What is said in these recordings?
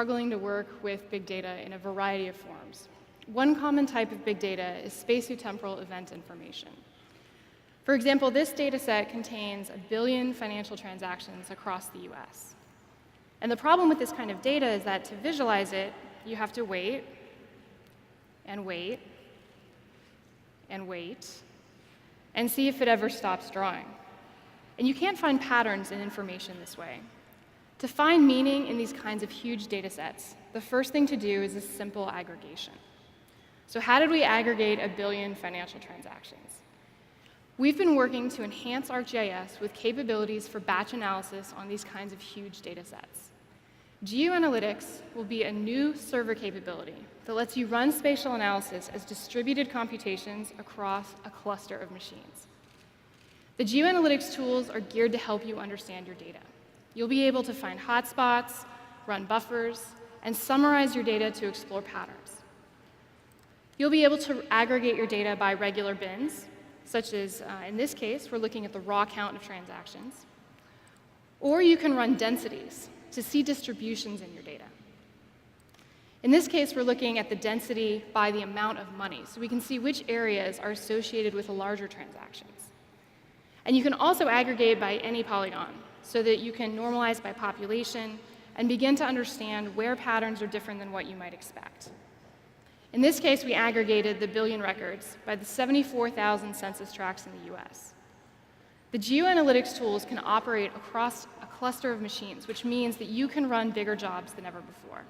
struggling to work with big data in a variety of forms. One common type of big data is spatiotemporal event information. For example, this data set contains 1 billion financial transactions across the US. And the problem with this kind of data is that to visualize it, you have to wait, and wait, and wait, and see if it ever stops drawing. And you can't find patterns in information this way. To find meaning in these kinds of huge data sets, the first thing to do is a simple aggregation. So how did we aggregate 1 billion financial transactions? We've been working to enhance ArcGIS with capabilities for batch analysis on these kinds of huge data sets. GeoAnalytics will be a new server capability that lets you run spatial analysis as distributed computations across a cluster of machines. The GeoAnalytics tools are geared to help you understand your data. You'll be able to find hotspots, run buffers, and summarize your data to explore patterns. You'll be able to aggregate your data by regular bins, such as, in this case, we're looking at the raw count of transactions. Or you can run densities to see distributions in your data. In this case, we're looking at the density by the amount of money, so we can see which areas are associated with larger transactions. And you can also aggregate by any polygon, so that you can normalize by population and begin to understand where patterns are different than what you might expect. In this case, we aggregated the billion records by the 74,000 census tracts in the US. The GeoAnalytics tools can operate across a cluster of machines, which means that you can run bigger jobs than ever before.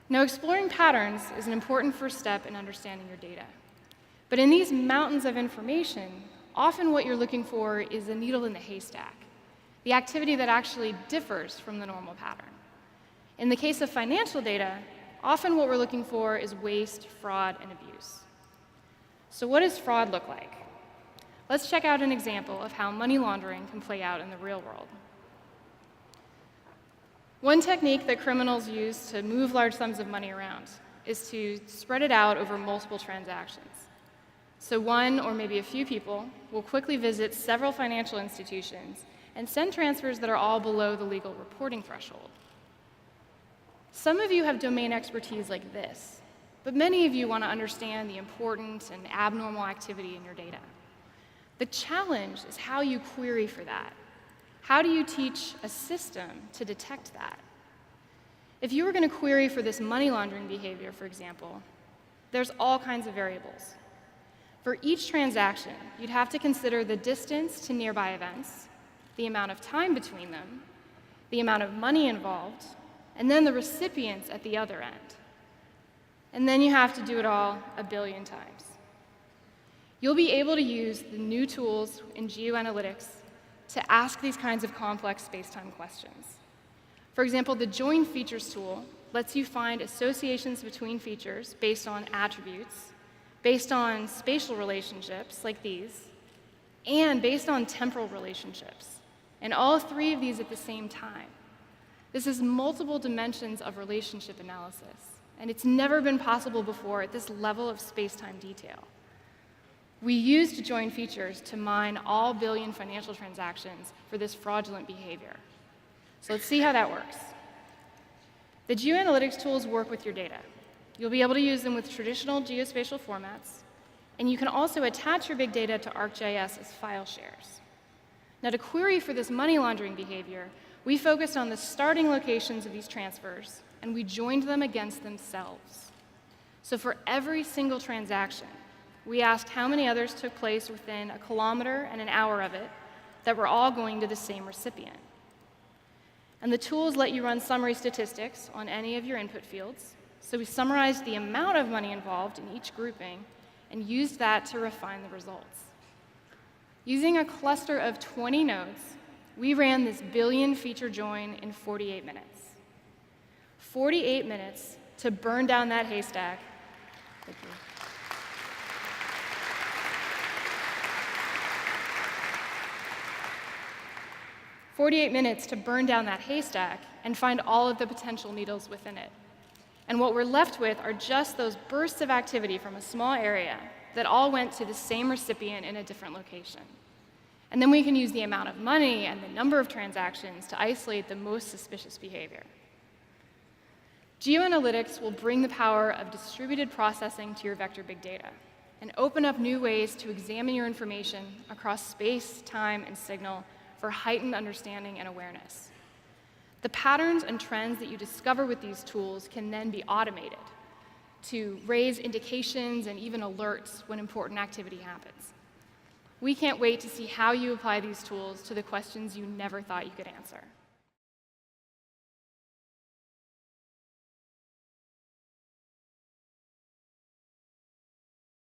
Now, exploring patterns is an important first step in understanding your data. But in these mountains of information, often what you're looking for is a needle in the haystack, the activity that actually differs from the normal pattern. In the case of financial data, often what we're looking for is waste, fraud, and abuse. So what does fraud look like? Let's check out an example of how money laundering can play out in the real world. One technique that criminals use to move large sums of money around is to spread it out over multiple transactions. So one or maybe a few people will quickly visit several financial institutions and send transfers that are all below the legal reporting threshold. Some of you have domain expertise like this, but many of you want to understand the important and abnormal activity in your data. The challenge is how you query for that. How do you teach a system to detect that? If you were going to query for this money laundering behavior, for example, there's all kinds of variables. For each transaction, you'd have to consider the distance to nearby events, the amount of time between them, the amount of money involved, and then the recipients at the other end. And then you have to do it all 1 billion times. You'll be able to use the new tools in GeoAnalytics to ask these kinds of complex space-time questions. For example, the Join Features tool lets you find associations between features based on attributes, based on spatial relationships like these, and based on temporal relationships, and all three of these at the same time. This is multiple dimensions of relationship analysis, and it's never been possible before at this level of space-time detail. We used Join Features to mine all billion financial transactions for this fraudulent behavior. So let's see how that works. The GeoAnalytics tools work with your data. You'll be able to use them with traditional geospatial formats, and you can also attach your big data to ArcGIS as file shares. Now, to query for this money laundering behavior, we focused on the starting locations of these transfers, and we joined them against themselves. So for every single transaction, we asked how many others took place within 1 kilometer and 1 hour of it that were all going to the same recipient. And the tools let you run summary statistics on any of your input fields. So we summarized the amount of money involved in each grouping and used that to refine the results. Using a cluster of 20 nodes, we ran this billion feature join in 48 minutes. 48 minutes to burn down that haystack. Thank you. "48 minutes to burn down that haystack and find all of the potential needles within it. And what we're left with are just those bursts of activity from a small area that all went to the same recipient in a different location. And then we can use the amount of money and the number of transactions to isolate the most suspicious behavior. GeoAnalytics will bring the power of distributed processing to your vector big data and open up new ways to examine your information across space, time, and signal for heightened understanding and awareness. The patterns and trends that you discover with these tools can then be automated to raise indications and even alerts when important activity happens. We can't wait to see how you apply these tools to the questions you never thought you could answer.